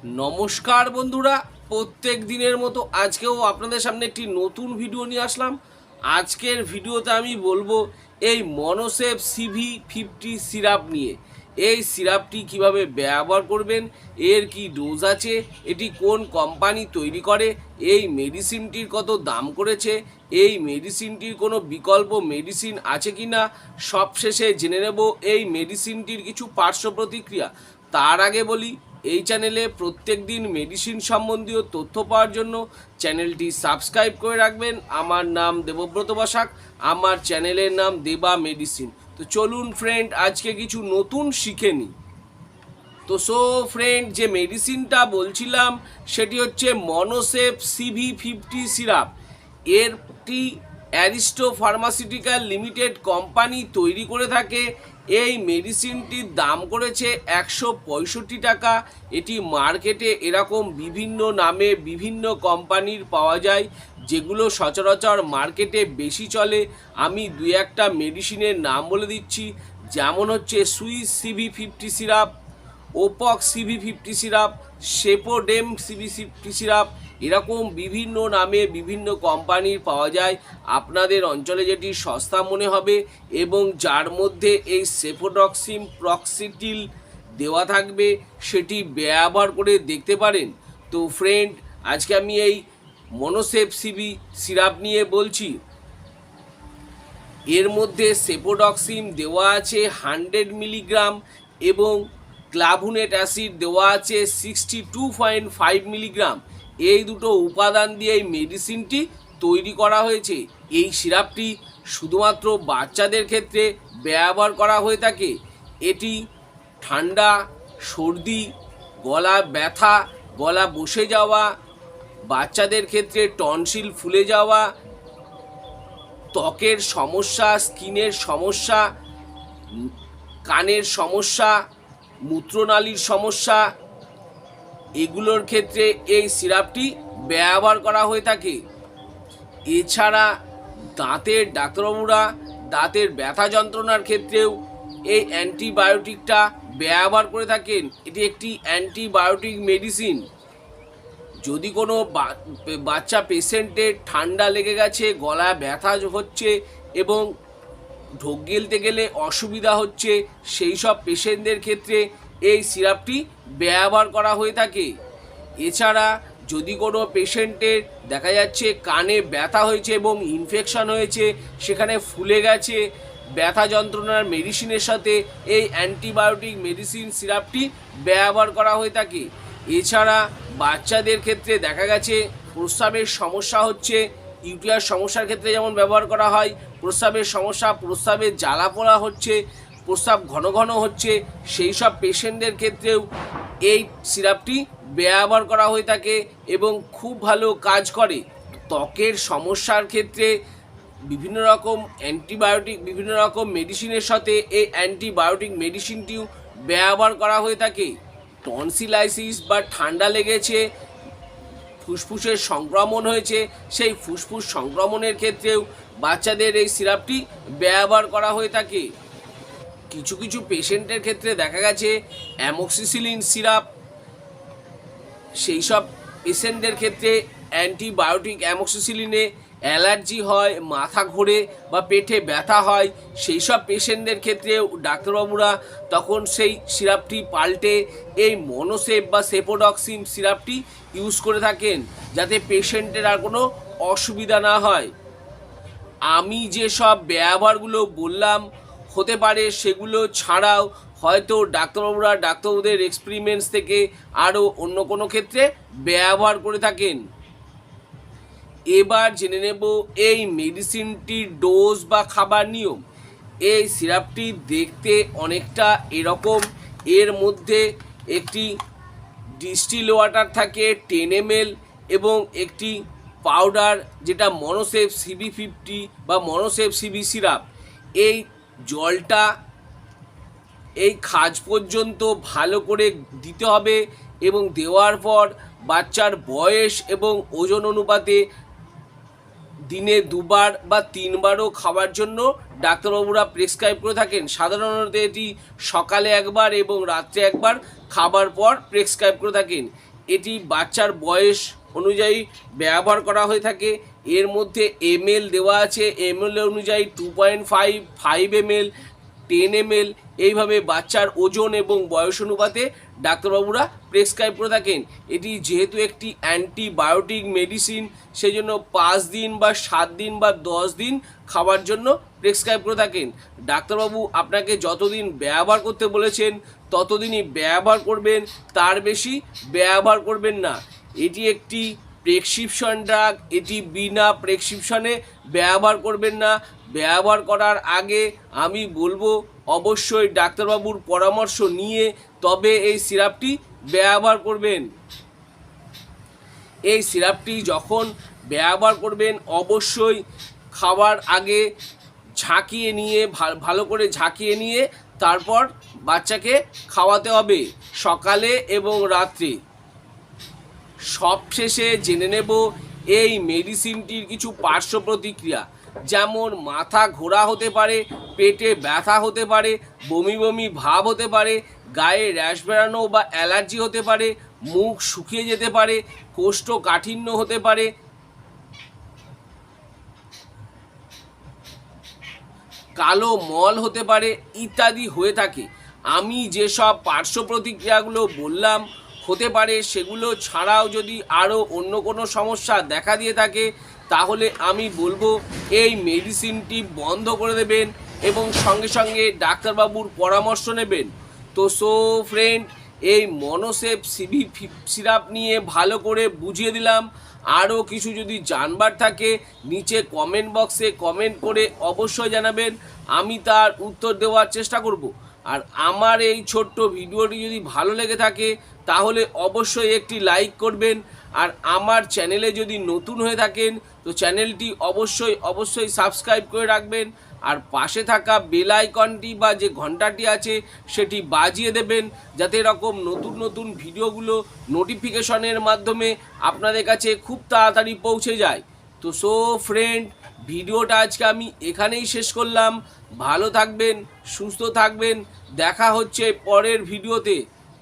নমস্কার বন্ধুরা, প্রত্যেক দিনের মতো আজকেও আপনাদের সামনে একটি নতুন ভিডিও নিয়ে আসলাম। আজকের ভিডিওতে আমি বলবো এই মনোসেফ সিভি 50 সিরাপ নিয়ে। এই সিরাপটি কিভাবে ব্যবহার করবেন, এর কি ডোজ আছে, এটি কোন কোম্পানি তৈরি করে, এই মেডিসিনটির কত দাম করেছে, এই মেডিসিনটির কোনো বিকল্প মেডিসিন আছে কি না, সবশেষে জেনে নেব এই মেডিসিনটির কিছু পার্শ্ব প্রতিক্রিয়া। তার আগে বলি, এই চ্যানেলে প্রত্যেক দিন মেডিসিন সম্বন্ধীয় তথ্য পাওয়ার জন্য চ্যানেলটি সাবস্ক্রাইব করে রাখবেন। আমার নাম দেবব্রত বসাক, আমার চ্যানেলের নাম দেবা মেডিসিন। তো চলুন ফ্রেন্ড, আজকে কিছু নতুন শিখে নিই। তো ফ্রেন্ড, যে মেডিসিনটা বলছিলাম সেটি হচ্ছে মনোসেফ সিভি 50 সিরাপ। এরটি অ্যারিস্টো ফার্মাসিউটিক্যাল লিমিটেড কোম্পানি তৈরি করে থাকে। এই মেডিসিনটির দাম করেছে 165 টাকা। এটি মার্কেটে এরকম বিভিন্ন নামে বিভিন্ন কোম্পানির পাওয়া যায়, যেগুলো সচরাচর মার্কেটে বেশি চলে। আমি দুই একটা মেডিসিনের নাম বলে দিচ্ছি, যেমন হচ্ছে Swiss CV 50 syrup, Opox CV 50 syrup, Cepodem CV 50 syrup. এরকম বিভিন্ন নামে বিভিন্ন কোম্পানির পাওয়া যায়। আপনাদের অঞ্চলে যেটি সস্তা মনে হবে এবং যার মধ্যে এই সেফোডক্সিম প্রক্সিটিল দেওয়া থাকবে, সেটি ব্যবহার করে দেখতে পারেন। তো ফ্রেন্ড, আজকে আমি এই মনোসেফ সিভি সিরাপ নিয়ে বলছি। এর মধ্যে সেফোডক্সিম দেওয়া আছে 100 মিলিগ্রাম এবং ক্লাভুনেট অ্যাসিড দেওয়া আছে 62.5 মিলিগ্রাম। এই দুটো উপাদান দিয়ে এই মেডিসিনটি তৈরি করা হয়েছে। এই সিরাপটি শুধুমাত্র বাচ্চাদের ক্ষেত্রে ব্যবহার করা হয়ে থাকে। এটি ঠান্ডা, সর্দি, গলা ব্যথা, গলা বসে যাওয়া, বাচ্চাদের ক্ষেত্রে টনসিল ফুলে যাওয়া, ত্বকের সমস্যা, স্কিনের সমস্যা, কানের সমস্যা, মূত্রনালীর সমস্যা, এগুলোর ক্ষেত্রে এই সিরাপটি ব্যবহার করা হয়ে থাকে। এছাড়া ডাক্তারবাবুরা দাঁতের ব্যথা যন্ত্রণার ক্ষেত্রেও এই অ্যান্টিবায়োটিকটা ব্যবহার করে থাকেন। এটি একটি অ্যান্টিবায়োটিক মেডিসিন। যদি কোনো বাচ্চা পেশেন্টের ঠান্ডা লেগে গেছে, গলা ব্যথা হচ্ছে এবং ঢোক গিলতে গেলে অসুবিধা হচ্ছে, সেই সব পেশেন্টদের ক্ষেত্রে এই সিরাপটি ব্যবহার করা হয়ে থাকে। এছাড়া যদি কোনো পেশেন্টের দেখা যাচ্ছে কানে ব্যথা হয়েছে এবং ইনফেকশন হয়েছে, সেখানে ফুলে গেছে, ব্যথা যন্ত্রণার মেডিসিনের সাথে এই অ্যান্টিবায়োটিক মেডিসিন সিরাপটি ব্যবহার করা হয়ে থাকে। এছাড়া বাচ্চাদের ক্ষেত্রে দেখা গেছে প্রস্রাবের সমস্যা হচ্ছে, ইউটিআর সমস্যার ক্ষেত্রে যেমন ব্যবহার করা হয়, প্রস্রাবের সমস্যা, প্রস্রাবের জ্বালা পোড়া হচ্ছে, প্রস্রাব ঘন ঘন হচ্ছে, সেই সব পেশেন্টদের ক্ষেত্রেও এই সিরাপটি ব্যবহার করা হয়ে থাকে এবং খুব ভালো কাজ করে। ত্বকের সমস্যার ক্ষেত্রে বিভিন্ন রকম অ্যান্টিবায়োটিক, বিভিন্ন রকম মেডিসিনের সাথে এই অ্যান্টিবায়োটিক মেডিসিনটিও ব্যবহার করা হয়ে থাকে। টনসিলাইসিস বা ঠান্ডা লেগেছে, ফুসফুসের সংক্রমণ হয়েছে, সেই ফুসফুস সংক্রমণের ক্ষেত্রেও বাচ্চাদের এই সিরাপটি ব্যবহার করা হয়ে থাকে। কিছু কিছু পেশেন্টের ক্ষেত্রে দেখা গেছে অ্যামোক্সিসিলিন সিরাপ, সেই সব পেশেন্টদের ক্ষেত্রে অ্যান্টিবায়োটিক অ্যামোক্সিসিলিনে অ্যালার্জি হয়, মাথা ঘোরে বা পেটে ব্যথা হয়, সেই সব পেশেন্টদের ক্ষেত্রেও ডাক্তারবাবুরা তখন সেই সিরাপটি পাল্টে এই মনোসেফ বা সেফোডক্সিম সিরাপটি ইউজ করে থাকেন, যাতে পেশেন্টের আর কোনো অসুবিধা না হয়। আমি যে সব ব্যবহারগুলো বললাম, হতে পারে সেগুলো ছাড়াও হয়তো ডাক্তারবাবুদের এক্সপেরিমেন্টস থেকে আরও অন্য কোনো ক্ষেত্রে ব্যবহার করে থাকেন। এবার জেনে নেব এই মেডিসিনটির ডোজ বা খাবার নিয়ম। এই সিরাপটি দেখতে অনেকটা এরকম। এর মধ্যে একটি ডিস্টিল ওয়াটার থাকে 10 ml এবং একটি পাউডার, যেটা মনোসেফ সিভি 50 বা মনোসেফ সিভি সিরাপ। এই জলটা এই খাজ পর্যন্ত ভালো করে দিতে হবে এবং দেওয়ার পর বাচ্চার বয়স এবং ওজন অনুপাতে দিনে 2 বার বা 3 বারও খাওয়ার জন্য ডাক্তারবাবুরা প্রেসক্রাইব করে থাকেন। সাধারণত এটি সকালে একবার এবং রাত্রে একবার খাবার পর প্রেসক্রাইব করে থাকেন। এটি বাচ্চার বয়স অনুযায়ী ব্যবহার করা হয়ে থাকে। এর মধ্যে ml দেওয়া আছে, ml অনুযায়ী 2.5, 5 ml, 10 ml, এইভাবে বাচ্চার ওজন এবং বয়স অনুপাতে ডাক্তারবাবুরা প্রেসক্রাইব করে থাকেন। এটি যেহেতু একটি অ্যান্টিবায়োটিক মেডিসিন, সেই জন্য 5 দিন বা 7 দিন বা 10 দিন খাওয়ার জন্য প্রেসক্রাইব করে থাকেন। ডাক্তারবাবু আপনাকে যতদিন ব্যবহার করতে বলেছেন ততদিনই ব্যবহার করবেন, তার বেশি ব্যবহার করবেন না। এটি একটি প্রেসক্রিপশন ড্রাগ, এটি বিনা প্রেসক্রিপশনে ব্যবহার করবেন না। ব্যবহার করার আগে আমি বলবো অবশ্যই ডাক্তারবাবুর পরামর্শ নিয়ে তবে এই সিরাপটি ব্যবহার করবেন। এই সিরাপটি যখন ব্যবহার করবেন অবশ্যই খাওয়ার আগে ঝাঁকিয়ে নিয়ে ভালো করে ঝাঁকিয়ে নিয়ে তারপর বাচ্চাকে খাওয়াতে হবে, সকালে এবং রাত্রে। সবশেষে জেনে নেব এই মেডিসিনটির কিছু পার্শ্ব প্রতিক্রিয়া, যেমন মাথা ঘোরা হতে পারে, পেটে ব্যথা হতে পারে, বমি বমি ভাব হতে পারে, গায়ে র্যাশ বেরানো বা অ্যালার্জি হতে পারে, মুখ শুকিয়ে যেতে পারে, কোষ্ঠকাঠিন্য হতে পারে, কালো মল হতে পারে ইত্যাদি হয়ে থাকে। আমি যেসব পার্শ্ব প্রতিক্রিয়াগুলো বললাম হতে পারে, সেগুলো ছাড়াও যদি আরও অন্য কোনো সমস্যা দেখা দিয়ে থাকে তাহলে আমি বলবো এই মেডিসিনটি বন্ধ করে দেবেন এবং সঙ্গে সঙ্গে ডাক্তারবাবুর পরামর্শ নেবেন। তো ফ্রেন্ড, এই মনোসেফ সিভি সিরাপ নিয়ে ভালো করে বুঝিয়ে দিলাম। আরও কিছু যদি জানবার থাকে নিচে কমেন্ট বক্সে কমেন্ট করে অবশ্যই জানাবেন, আমি তার উত্তর দেওয়ার চেষ্টা করব। আর আমার এই ছোট্ট ভিডিওটি যদি ভালো লেগে থাকে তাহলে অবশ্যই একটি লাইক করবেন। আর আমার চ্যানেলে যদি নতুন হয়ে থাকেন তো চ্যানেলটি অবশ্যই সাবস্ক্রাইব করে রাখবেন। আর পাশে থাকা বেল আইকনটি বা যে ঘন্টাটি আছে সেটি বাজিয়ে দেবেন, যাতে এরকম নতুন নতুন ভিডিওগুলো নোটিফিকেশনের মাধ্যমে আপনাদের কাছে খুব তাড়াতাড়ি পৌঁছে যায়। তো ফ্রেন্ড, ভিডিওটা আজকে আমি এখানেই শেষ করলাম। ভালো থাকবেন, সুস্থ থাকবেন, দেখা হচ্ছে পরের ভিডিওতে।